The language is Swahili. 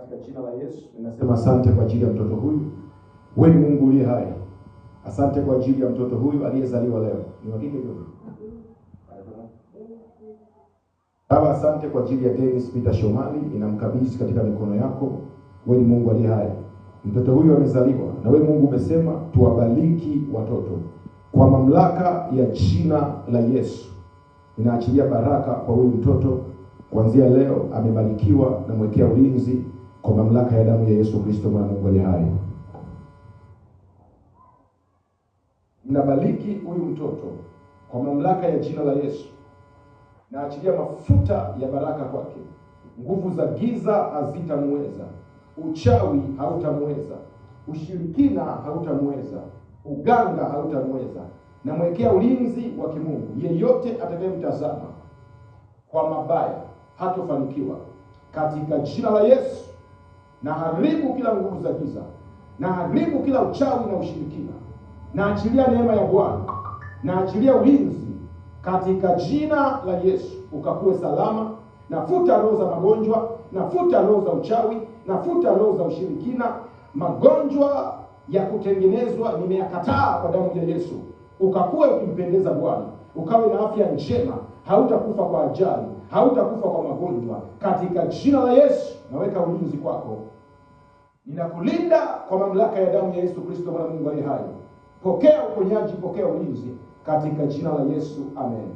katika jina la Yesu ninasema asante kwa ajili ya mtoto huyu. Wewe ni Mungu uliye hai. Asante kwa ajili ya mtoto huyu aliyezaliwa leo. Ni hakika hiyo. Baba, asante kwa ajili ya Dennis Peter Shomali, ninamkabidhi katika mikono yako. Wewe ni Mungu aliye hai. Mtoto huyu amezaliwa na wewe Mungu umesema tuwabariki watoto. Kwa mamlaka ya jina la Yesu, ninaachilia baraka kwa huyu mtoto. Kuanzia leo amebarikiwa na mwekea ulinzi kwa mamlaka ya damu ya Yesu Kristo mwana Mungu aliye hai. Ninabariki huyu mtoto kwa mamlaka ya jina la Yesu. Naachilia mafuta ya baraka kwake. Nguvu za giza hazitamweza. Uchawi hautamweza. Ushirikina hautamweza. Uganga hautamweza. Na mwekea ulinzi wa kimungu. Yeyote atakayemtazama kwa mabaya hatofanikiwa. Katika jina la Yesu, na haribu kila nguvu za giza. Na haribu kila uchawi na ushirikina. Na achilia neema ya Bwana. Na achilia ulinzi katika jina la Yesu. Ukakuwe salama. Nafuta roho za magonjwa, nafuta roho za uchawi, nafuta roho za ushirikina. Magonjwa ya kutengenezwa nimeyakataa kwa damu ya Yesu. Ukakuwe ukimpendeza Bwana. Ukawe na afya njema. Hautakufa kwa ajali, hautakufa kwa magonjwa. Katika jina la Yesu naweka ulinzi kwako. Ninakulinda kwa mamlaka ya damu ya Yesu Kristo mwana Mungu aliye hai. Pokea uponyaji, pokea ulinzi katika jina la Yesu. Amen.